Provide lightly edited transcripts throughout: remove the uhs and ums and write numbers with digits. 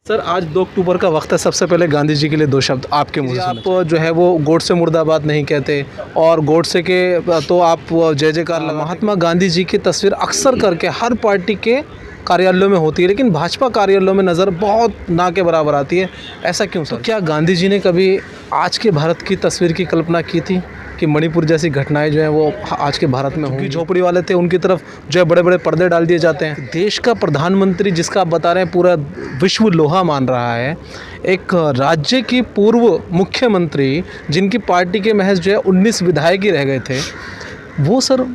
Sir आज 2 अक्टूबर का वक्त है। सबसे पहले गांधी जी के लिए 2 शब्द आपके मुंह से आप जो है वो गोडसे मुर्दाबाद नहीं कहते और गोडसे के तो आप जय जयकार लगा। महात्मा गांधी जी की तस्वीर अक्सर करके हर पार्टी के कार्यालयों में होती है, लेकिन भाजपा कार्यालयों में नज़र बहुत ना के बराबर आती है। ऐसा क्यों सर? तो क्या गांधी जी ने कभी आज के भारत की तस्वीर की कल्पना की थी कि मणिपुर जैसी घटनाएं जो हैं वो आज के भारत में होंगी? झोपड़ी वाले थे, उनकी तरफ जो है बड़े बड़े पर्दे डाल दिए जाते हैं। देश का प्रधानमंत्री जिसका आप बता रहे हैं पूरा विश्व लोहा मान रहा है, एक राज्य की पूर्व मुख्यमंत्री जिनकी पार्टी के महज जो है 19 विधायक ही रह गए थे, वो सर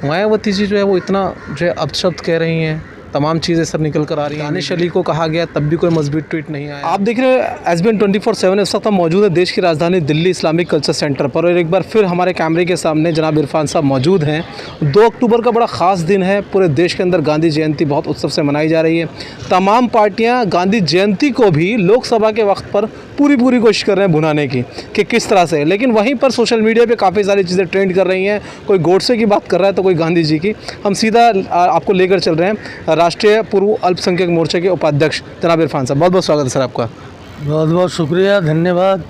मायावती जी जो है वो इतना जो है अपशब्द कह रही हैं, तमाम चीज़ें सर निकल कर आ रही हैं। दानिश अली को कहा गया तब भी कोई मजबूत ट्वीट नहीं आया। आप देख रहे हैं SBN 24/7। इस वक्त हम मौजूद है देश की राजधानी दिल्ली इस्लामिक कल्चर सेंटर पर और एक बार फिर हमारे कैमरे के सामने जनाब इरफान साहब मौजूद हैं। 2 अक्टूबर का बड़ा ख़ास दिन है, पूरे देश के अंदर गांधी जयंती बहुत उत्सव से मनाई जा रही है। तमाम पार्टियाँ गांधी जयंती को भी लोकसभा के वक्त पर पूरी कोशिश कर रहे हैं भुनाने की कि किस तरह से, लेकिन वहीं पर सोशल मीडिया पे काफ़ी सारी चीज़ें ट्रेंड कर रही हैं। कोई गोडसे की बात कर रहा है तो कोई गांधी जी की। हम सीधा आपको लेकर चल रहे हैं राष्ट्रीय पूर्व अल्पसंख्यक मोर्चे के उपाध्यक्ष जनाब इरफान साहब। बहुत बहुत स्वागत है सर आपका। बहुत बहुत शुक्रिया, धन्यवाद।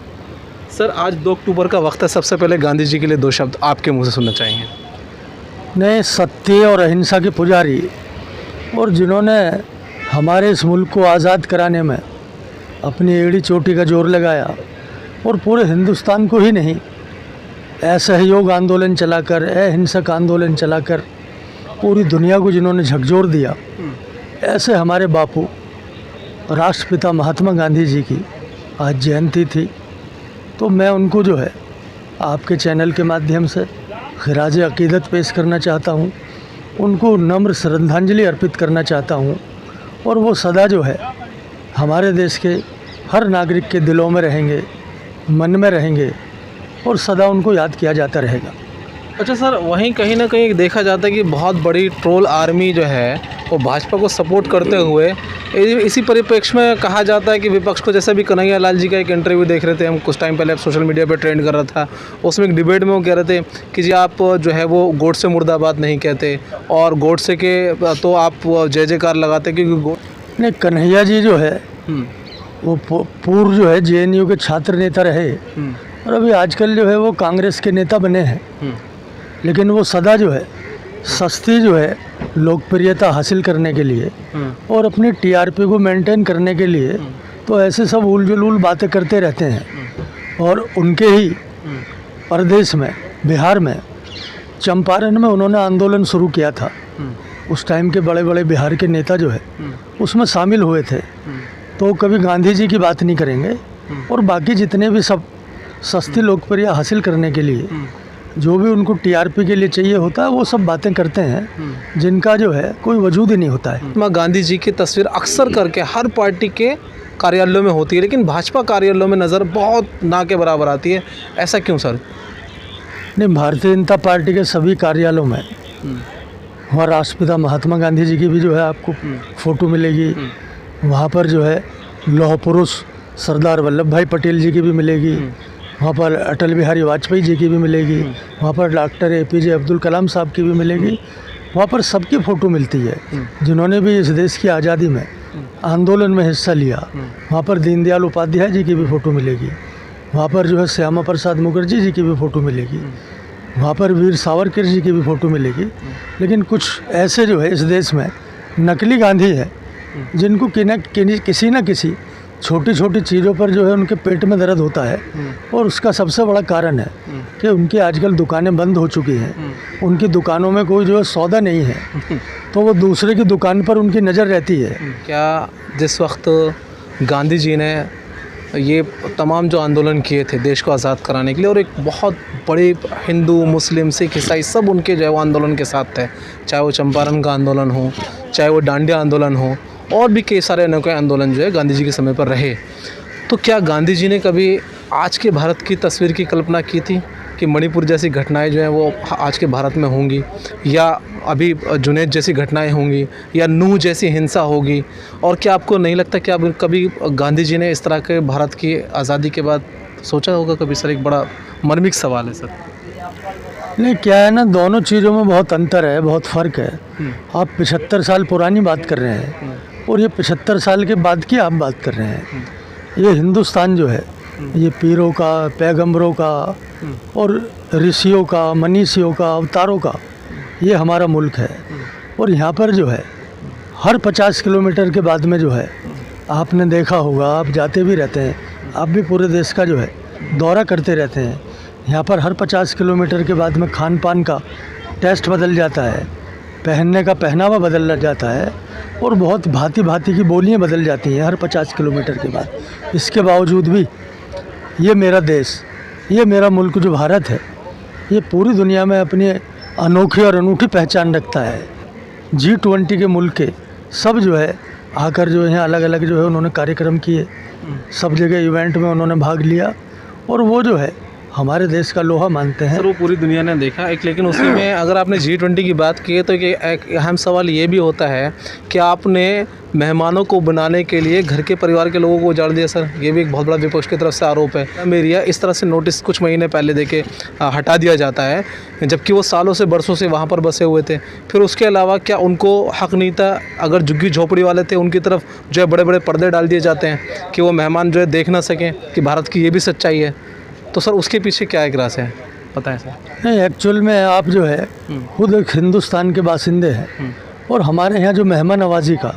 सर आज 2 अक्टूबर का वक्त है। सबसे पहले गांधी जी के लिए 2 शब्द आपके मुँह से सुनना चाहेंगे। ने सत्य और अहिंसा के पुजारी और जिन्होंने हमारे इस मुल्क को आज़ाद कराने में अपनी एड़ी चोटी का जोर लगाया और पूरे हिंदुस्तान को ही नहीं, असहयोग आंदोलन चलाकर, अहिंसक आंदोलन चलाकर पूरी दुनिया को जिन्होंने झकझोर दिया, ऐसे हमारे बापू राष्ट्रपिता महात्मा गांधी जी की आज जयंती थी। तो मैं उनको जो है आपके चैनल के माध्यम से खिराज अकीदत पेश करना चाहता हूँ, उनको नम्र श्रद्धांजलि अर्पित करना चाहता हूँ और वो सदा जो है हमारे देश के हर नागरिक के दिलों में रहेंगे, मन में रहेंगे और सदा उनको याद किया जाता रहेगा। अच्छा सर, वहीं कहीं ना कहीं देखा जाता है कि बहुत बड़ी ट्रोल आर्मी जो है वो भाजपा को सपोर्ट करते हुए इसी परिप्रेक्ष्य में कहा जाता है कि विपक्ष को, जैसे भी कन्हैया लाल जी का एक इंटरव्यू देख रहे थे हम कुछ टाइम पहले, सोशल मीडिया पे ट्रेंड कर रहा था, उसमें एक डिबेट में वो कह रहे थे कि जी आप जो है वो गोडसे मुर्दाबाद नहीं कहते और गोडसे के तो आप जय जयकार लगाते, क्योंकि नहीं, कन्हैया जी जो है वो पूर्व जो है JNU के छात्र नेता रहे और अभी आजकल जो है वो कांग्रेस के नेता बने हैं, लेकिन वो सदा जो है सस्ती जो है लोकप्रियता हासिल करने के लिए और अपनी TRP को मेंटेन करने के लिए तो ऐसे सब उल जुलूल बातें करते रहते हैं। और उनके ही प्रदेश में, बिहार में, चंपारण में उन्होंने आंदोलन शुरू किया था। उस टाइम के बड़े बड़े बिहार के नेता जो है उसमें शामिल हुए थे। तो कभी गांधी जी की बात नहीं करेंगे और बाकी जितने भी सब सस्ती लोकप्रियता हासिल करने के लिए जो भी उनको TRP के लिए चाहिए होता है वो सब बातें करते हैं जिनका जो है कोई वजूद ही नहीं होता है। महात्मा गांधी जी की तस्वीर अक्सर करके हर पार्टी के कार्यालयों में होती है, लेकिन भाजपा कार्यालयों में नज़र बहुत ना के बराबर आती है। ऐसा क्यों सर? नहीं, भारतीय जनता पार्टी के सभी कार्यालयों में वहाँ राष्ट्रपिता महात्मा गांधी जी की भी जो है आपको फ़ोटो मिलेगी। वहाँ पर जो है लौह पुरुष सरदार वल्लभ भाई पटेल जी की भी मिलेगी। वहाँ पर अटल बिहारी वाजपेयी जी की भी मिलेगी। वहाँ पर डॉक्टर APJ अब्दुल कलाम साहब की भी मिलेगी। वहाँ पर सबकी फ़ोटो मिलती है जिन्होंने भी इस देश की आज़ादी में आंदोलन में हिस्सा लिया। वहाँ पर दीनदयाल उपाध्याय जी की भी फ़ोटो मिलेगी। वहाँ पर जो है श्यामा प्रसाद मुखर्जी जी की भी फ़ोटो मिलेगी। वहाँ पर वीर सावरकर जी की भी फ़ोटो मिलेगी। लेकिन कुछ ऐसे जो है इस देश में नकली गांधी है जिनको किसी न किसी छोटी छोटी चीज़ों पर जो है उनके पेट में दर्द होता है और उसका सबसे बड़ा कारण है कि उनकी आजकल दुकानें बंद हो चुकी हैं। उनकी दुकानों में कोई जो है सौदा नहीं है तो वो दूसरे की दुकान पर उनकी नज़र रहती है। क्या जिस वक्त गांधी जी ने ये तमाम जो आंदोलन किए थे देश को आज़ाद कराने के लिए और एक बहुत बड़े हिंदू, मुस्लिम, सिख, ईसाई सब उनके जो है वो आंदोलन के साथ थे, चाहे वो चंपारण का आंदोलन हो, चाहे वो डांडिया आंदोलन हो और भी कई सारे अनोखे आंदोलन जो है गांधी जी के समय पर रहे, तो क्या गांधी जी ने कभी आज के भारत की तस्वीर की कल्पना की थी कि मणिपुर जैसी घटनाएं जो हैं वो आज के भारत में होंगी, या अभी जुनैद जैसी घटनाएं होंगी, या नूह जैसी हिंसा होगी? और क्या आपको नहीं लगता कि अब कभी गांधी जी ने इस तरह के भारत की आज़ादी के बाद सोचा होगा कभी? सर एक बड़ा मर्मिक सवाल है सर। नहीं, क्या है ना, दोनों चीज़ों में बहुत अंतर है, बहुत फ़र्क है। आप 75 साल पुरानी बात कर रहे हैं और ये 75 साल के बाद की आप बात कर रहे हैं। ये हिंदुस्तान जो है ये पीरों का, पैगंबरों का और ऋषियों का, मनीषियों का, अवतारों का ये हमारा मुल्क है। और यहाँ पर जो है हर 50 किलोमीटर के बाद में जो है, आपने देखा होगा, आप जाते भी रहते हैं, आप भी पूरे देश का जो है दौरा करते रहते हैं। यहाँ पर हर 50 किलोमीटर के बाद में खान पान का टेस्ट बदल जाता है, पहनने का पहनावा बदल जाता है और बहुत भांति भांति की बोलियाँ बदल जाती हैं हर 50 किलोमीटर के बाद। इसके बावजूद भी ये मेरा देश, ये मेरा मुल्क जो भारत है, ये पूरी दुनिया में अपनी अनोखी और अनूठी पहचान रखता है। G20 के मुल्क के सब जो है आकर जो है अलग अलग जो है उन्होंने कार्यक्रम किए, सब जगह इवेंट में उन्होंने भाग लिया और वो जो है हमारे देश का लोहा मानते हैं। सर वो पूरी दुनिया ने देखा एक, लेकिन उसी में अगर आपने G20 की बात की है तो एक अहम सवाल ये भी होता है कि आपने मेहमानों को बनाने के लिए घर के परिवार के लोगों को उजाड़ दिया। सर ये भी एक बहुत बड़ा विपक्ष की तरफ से आरोप है। मेरिया इस तरह से नोटिस कुछ महीने पहले देके हटा दिया जाता है, जबकि वो सालों से बरसों से वहाँ पर बसे हुए थे। फिर उसके अलावा क्या उनको हक़ नहीं था, अगर झुग्गी झोपड़ी वाले थे उनकी तरफ जो है बड़े बड़े पर्दे डाल दिए जाते हैं कि वो मेहमान जो है देख ना सकें कि भारत की ये भी सच्चाई है। तो सर उसके पीछे क्या एक राज है, पता है सर? नहीं, एक्चुअल में आप जो है खुद एक हिंदुस्तान के बासिंदे हैं और हमारे यहाँ जो मेहमान नवाजी का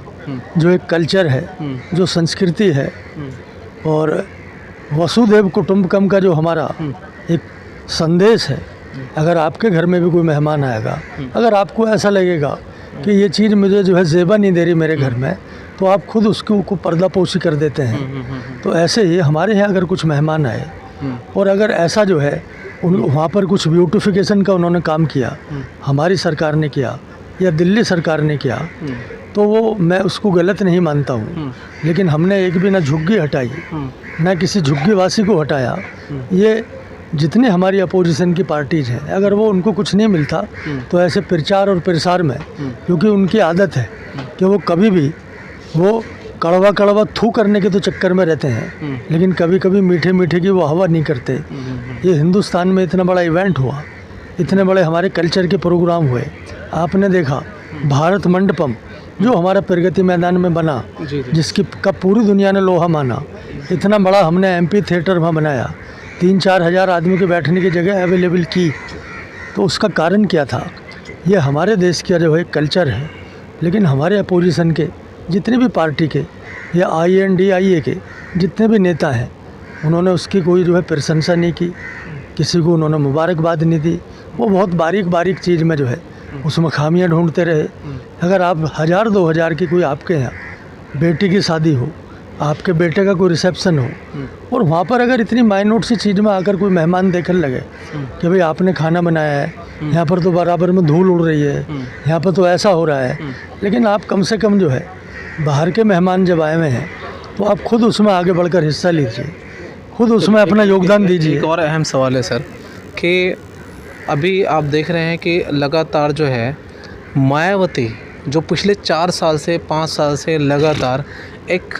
जो एक कल्चर है, जो संस्कृति है और वसुधैव कुटुंबकम का जो हमारा एक संदेश है, अगर आपके घर में भी कोई मेहमान आएगा, अगर आपको ऐसा लगेगा कि ये चीज़ मुझे जो है ज़ेबा नहीं दे रही मेरे घर में, तो आप खुद उसको पर्दापोशी कर देते हैं। तो ऐसे ही हमारे यहाँ अगर कुछ मेहमान आए और अगर ऐसा जो है वहाँ पर कुछ ब्यूटिफिकेशन का उन्होंने काम किया, हमारी सरकार ने किया या दिल्ली सरकार ने किया, तो वो मैं उसको गलत नहीं मानता हूँ। लेकिन हमने एक भी ना झुग्गी हटाई, ना किसी झुग्गीवासी को हटाया। ये जितनी हमारी अपोजिशन की पार्टीज़ हैं, अगर वो उनको कुछ नहीं मिलता तो ऐसे प्रचार और प्रसार में, क्योंकि उनकी आदत है कि वो कभी भी वो कड़वा कड़वा थू करने के तो चक्कर में रहते हैं, लेकिन कभी कभी मीठे मीठे की वो हवा नहीं करते। ये हिंदुस्तान में इतना बड़ा इवेंट हुआ, इतने बड़े हमारे कल्चर के प्रोग्राम हुए, आपने देखा भारत मंडपम जो हमारा प्रगति मैदान में बना, जिसकी का पूरी दुनिया ने लोहा माना, इतना बड़ा हमने MP थिएटर वहाँ बनाया, 3-4 हज़ार आदमी के बैठने की जगह अवेलेबल की। तो उसका कारण क्या था? ये हमारे देश का जो है कल्चर है। लेकिन हमारे अपोजिशन के जितने भी पार्टी के या INDIA के जितने भी नेता हैं, उन्होंने उसकी कोई जो है प्रशंसा नहीं की, किसी को उन्होंने मुबारकबाद नहीं दी। वो बहुत बारीक बारीक चीज़ में जो है उसमें खामियां ढूंढते रहे। अगर आप 1000-2000 की कोई आपके यहाँ बेटी की शादी हो, आपके बेटे का कोई रिसेप्शन हो, और वहाँ पर अगर इतनी माइन्यूट सी चीज़ में आकर कोई मेहमान देखने लगे कि भाई आपने खाना बनाया है, यहाँ पर तो बराबर में धूल उड़ रही है, यहाँ पर तो ऐसा हो रहा है, लेकिन आप कम से कम जो है बाहर के मेहमान जब आए हुए हैं तो आप खुद उसमें आगे बढ़कर हिस्सा लीजिए, खुद उसमें अपना योगदान दीजिए। एक और अहम सवाल है सर कि अभी आप देख रहे हैं कि लगातार जो है मायावती जो पिछले 4 साल से 5 साल से लगातार एक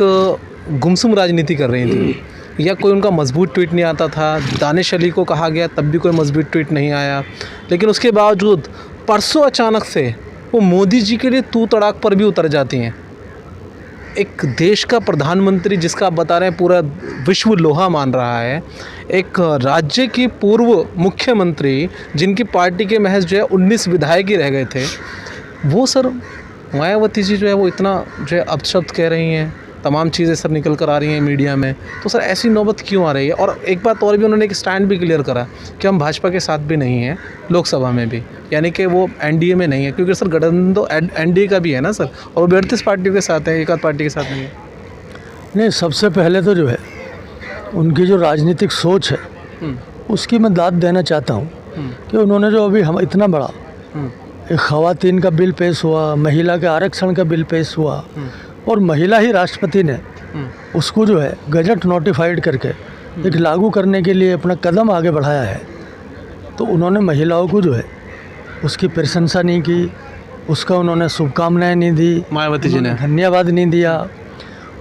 गुमसुम राजनीति कर रही थी, या कोई उनका मजबूत ट्वीट नहीं आता था। दानिश अली को कहा गया तब भी कोई मजबूत ट्वीट नहीं आया, लेकिन उसके बावजूद परसों अचानक से वो मोदी जी के लिए तू तड़ाक पर भी उतर जाती हैं। एक देश का प्रधानमंत्री जिसका आप बता रहे हैं पूरा विश्व लोहा मान रहा है, एक राज्य की पूर्व मुख्यमंत्री जिनकी पार्टी के महज जो है 19 विधायक ही रह गए थे, वो सर मायावती जी जो है वो इतना जो है अपशब्द कह रही हैं, तमाम चीज़ें सर निकल कर आ रही हैं मीडिया में। तो सर ऐसी नौबत क्यों आ रही है? और एक बात और भी उन्होंने एक स्टैंड भी क्लियर करा कि हम भाजपा के साथ भी नहीं हैं लोकसभा में भी, यानी कि वो NDA में नहीं है, क्योंकि सर गठबंधन तो NDA का भी है ना सर, और वो 38 पार्टियों के साथ है, एक आध पार्टी के साथ नहीं है। नहीं, सबसे पहले तो जो है उनकी जो राजनीतिक सोच है उसकी मैं दाद देना चाहता हूँ कि उन्होंने जो अभी हम इतना बड़ा एक ख़वातीन का बिल पेश हुआ, महिला के आरक्षण का बिल पेश हुआ, और महिला ही राष्ट्रपति ने उसको जो है गजट नोटिफाइड करके एक लागू करने के लिए अपना कदम आगे बढ़ाया है। तो उन्होंने महिलाओं को जो है उसकी प्रशंसा नहीं की, उसका उन्होंने शुभकामनाएं नहीं दी, मायावती जी ने धन्यवाद नहीं दिया।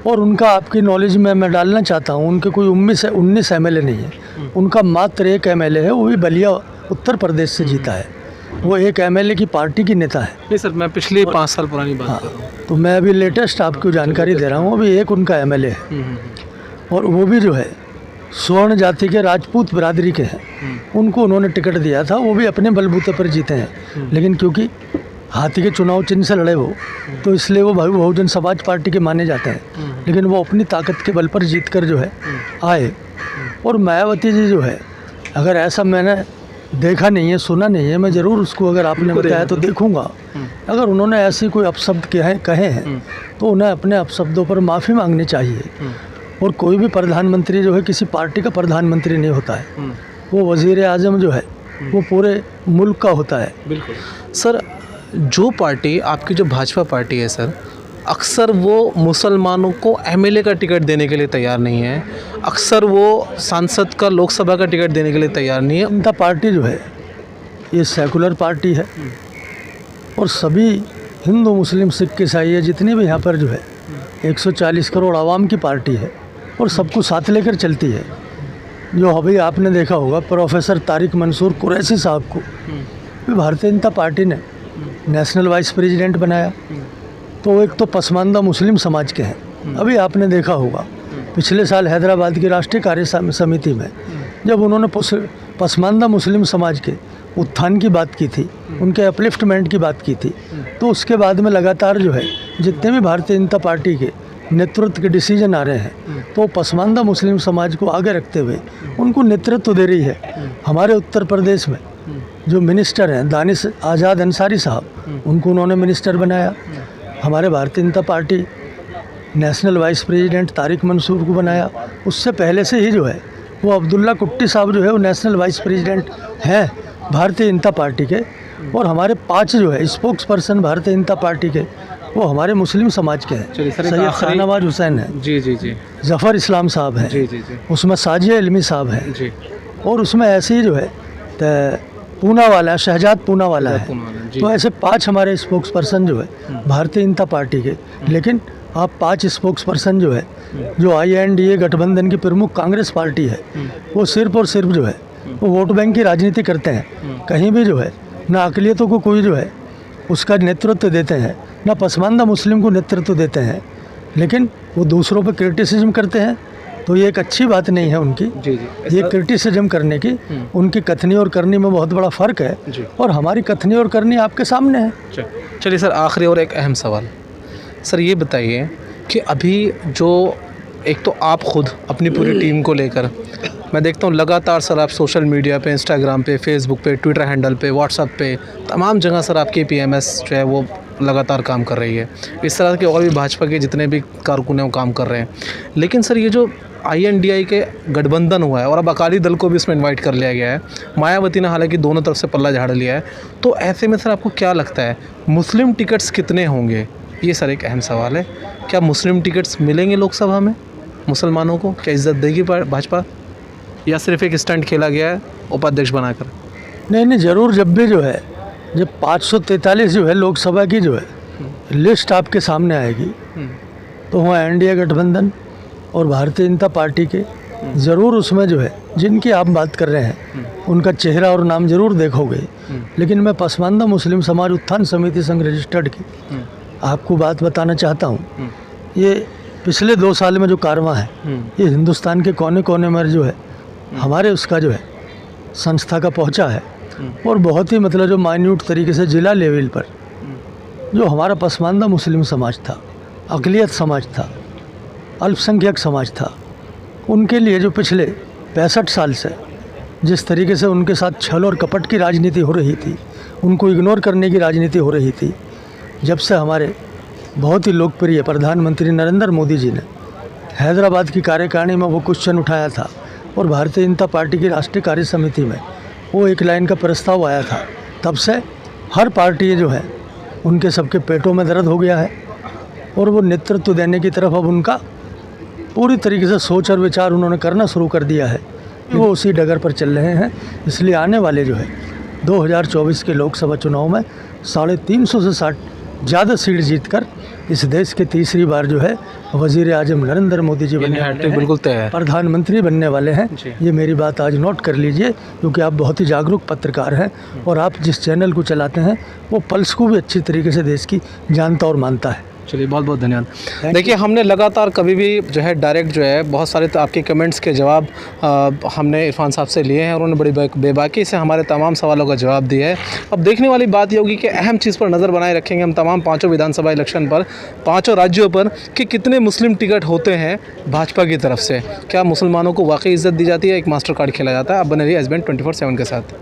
और उनका आपकी नॉलेज में मैं डालना चाहता हूँ, उनके कोई 19 MLA नहीं है, उनका मात्र एक MLA है, वो भी बलिया उत्तर प्रदेश से जीता है। वो एक एमएलए की पार्टी की नेता है। नहीं सर, मैं पिछले 5 साल पुरानी बात कर रहा हूँ। तो मैं अभी लेटेस्ट आपको जानकारी दे रहा हूँ, अभी एक उनका एमएलए है और वो भी जो है स्वर्ण जाति के राजपूत बिरादरी के हैं। उनको उन्होंने टिकट दिया था, वो भी अपने बलबूते पर जीते हैं, लेकिन क्योंकि हाथी के चुनाव चिन्ह से लड़े वो, तो इसलिए वो बहुजन समाज पार्टी के माने जाते हैं। लेकिन वो अपनी ताकत के बल पर जीत कर जो है आए। और मायावती जी जो है, अगर ऐसा मैंने देखा नहीं है, सुना नहीं है, मैं ज़रूर उसको, अगर आपने बताया तो देखूंगा। अगर उन्होंने ऐसी कोई अपशब्द कहे हैं तो उन्हें अपने अपशब्दों पर माफ़ी मांगनी चाहिए। और कोई भी प्रधानमंत्री जो है किसी पार्टी का प्रधानमंत्री नहीं होता है, वो वज़ीर आज़म जो है वो पूरे मुल्क का होता है। बिल्कुल सर, जो पार्टी आपकी जो भाजपा पार्टी है सर, अक्सर वो मुसलमानों को एमएलए का टिकट देने के लिए तैयार नहीं है, अक्सर वो सांसद का लोकसभा का टिकट देने के लिए तैयार नहीं है। जनता पार्टी जो है ये सेकुलर पार्टी है और सभी हिंदू मुस्लिम सिख ईसाई जितनी भी यहाँ पर जो है 140 करोड़ आवाम की पार्टी है और सबको साथ लेकर चलती है। जो अभी आपने देखा होगा प्रोफेसर तारिक मंसूर कुरैशी साहब को भी भारतीय जनता पार्टी ने नेशनल वाइस प्रेसिडेंट बनाया, तो एक तो पसमानदा मुस्लिम समाज के हैं। अभी आपने देखा होगा पिछले साल हैदराबाद की राष्ट्रीय कार्य समिति में जब उन्होंने पसमानदा मुस्लिम समाज के उत्थान की बात की थी, उनके अपलिफ्टमेंट की बात की थी, तो उसके बाद में लगातार जो है जितने भी भारतीय जनता पार्टी के नेतृत्व के डिसीजन आ रहे हैं तो पसमानदा मुस्लिम समाज को आगे रखते हुए उनको नेतृत्व दे रही है। हमारे उत्तर प्रदेश में जो मिनिस्टर हैं दानिश आज़ाद अंसारी साहब, उनको उन्होंने मिनिस्टर बनाया। हमारे Bharatiya Janata Party national vice president Tariq Mansoor को बनाया। उससे पहले से ही जो है वो अब्दुल्ला कुट्टी साहब जो है वो नेशनल वाइस प्रेसिडेंट हैं भारतीय जनता पार्टी के। और हमारे 5 जो है स्पोक्स पर्सन भारतीय जनता पार्टी के वो हमारे मुस्लिम समाज के हैं। सैयद शाहनवाज हुसैन है जी जी जी, ज़फ़र इस्लाम साहब हैं जी जी जी, उसमें साजिया इल्मी साहब हैं जी, और उसमें ऐसे ही जो है पूना वाला शहजाद पूना वाला है। तो ऐसे 5 हमारे स्पोक्स पर्सन जो है भारतीय जनता पार्टी के। लेकिन आप 5 स्पोक्स पर्सन जो है जो INDA गठबंधन की प्रमुख कांग्रेस पार्टी है, वो सिर्फ और सिर्फ जो है वो वोट बैंक की राजनीति करते हैं। कहीं भी जो है ना अक़लियतों को कोई जो है उसका नेतृत्व देते हैं, ना पसमानदा मुस्लिम को नेतृत्व देते हैं, लेकिन वो दूसरों पर क्रिटिसिज्म करते हैं। तो ये एक अच्छी बात नहीं है उनकी। जी जी, ये क्रिटिसिज्म करने की उनकी कथनी और करनी में बहुत बड़ा फ़र्क है और हमारी कथनी और करनी आपके सामने है। चलिए सर, आखिरी और एक अहम सवाल सर, ये बताइए कि अभी जो एक तो आप खुद अपनी पूरी टीम को लेकर, मैं देखता हूँ लगातार सर आप सोशल मीडिया पे, इंस्टाग्राम पे, फेसबुक पे, ट्विटर हैंडल पे, व्हाट्सएप पे, तमाम जगह सर आपकी PMS जो है वो लगातार काम कर रही है। इस तरह के और भी भाजपा के जितने भी कारकुन हैं वो काम कर रहे हैं। लेकिन सर ये जो INDI के गठबंधन हुआ है और अब अकाली दल को भी इसमें इनवाइट कर लिया गया है, मायावती ने हालांकि दोनों तरफ से पल्ला झाड़ लिया है, तो ऐसे में सर आपको क्या लगता है मुस्लिम टिकट्स कितने होंगे? ये सर एक अहम सवाल है। क्या मुस्लिम टिकट्स मिलेंगे लोकसभा में मुसलमानों को? क्या इज्जत देगी भाजपा, या सिर्फ एक स्टंट खेला गया है उपाध्यक्ष बनाकर? नहीं, ज़रूर। जब भी जो है जब 543 जो है लोकसभा की जो है लिस्ट आपके सामने आएगी तो वहाँ NDA गठबंधन और भारतीय जनता पार्टी के ज़रूर उसमें जो है जिनकी आप बात कर रहे हैं उनका चेहरा और नाम ज़रूर देखोगे। लेकिन मैं पसमानदा मुस्लिम समाज उत्थान समिति संघ रजिस्टर्ड की आपको बात बताना चाहता हूँ। ये पिछले 2 साल में जो कारवां है ये हिंदुस्तान के कोने कोने में जो है हमारे उसका जो है संस्था का पहुँचा है और बहुत ही मतलब जो माइन्यूट तरीके से ज़िला लेवल पर जो हमारा पसमानदा मुस्लिम समाज था, अक़लियत समाज था, अल्पसंख्यक समाज था, उनके लिए जो पिछले 65 साल से जिस तरीके से उनके साथ छल और कपट की राजनीति हो रही थी, उनको इग्नोर करने की राजनीति हो रही थी, जब से हमारे बहुत ही लोकप्रिय प्रधानमंत्री नरेंद्र मोदी जी ने हैदराबाद की कार्यकारिणी में वो क्वेश्चन उठाया था और भारतीय जनता पार्टी की राष्ट्रीय कार्य समिति में वो एक लाइन का प्रस्ताव आया था, तब से हर पार्टी जो है उनके सबके पेटों में दर्द हो गया है और वो नेतृत्व देने की तरफ अब उनका पूरी तरीके से सोच और विचार उन्होंने करना शुरू कर दिया है कि वो उसी डगर पर चल रहे हैं। इसलिए आने वाले जो है 2024 के लोकसभा चुनाव में 350 से 60 ज़्यादा सीट जीतकर इस देश के तीसरी बार जो है वज़ीर आज़म नरेंद्र मोदी जी बनने वाले हैं, बिल्कुल तय है। प्रधानमंत्री बनने वाले हैं। जी। ये मेरी बात आज नोट कर लीजिए, क्योंकि आप बहुत ही जागरूक पत्रकार हैं और आप जिस चैनल को चलाते हैं वो पल्स को भी अच्छी तरीके से देश की जानता और मानता है। चलिए बहुत बहुत धन्यवाद। देखिए हमने लगातार कभी भी जो है डायरेक्ट जो है बहुत सारे तो आपके कमेंट्स के जवाब हमने इरफान साहब से लिए हैं और उन्होंने बड़ी बेबाकी से हमारे तमाम सवालों का जवाब दिया है। अब देखने वाली बात ये होगी कि अहम चीज़ पर नज़र बनाए रखेंगे हम तमाम पाँचों विधानसभा इलेक्शन पर, पाँचों राज्यों पर, कि कितने मुस्लिम टिकट होते हैं भाजपा की तरफ से। क्या मुसलमानों को वाकई इज़्ज़त दी जाती है, एक मास्टर कार्ड खेला जाता है। अब बने रहिए SBN 24/7 के साथ।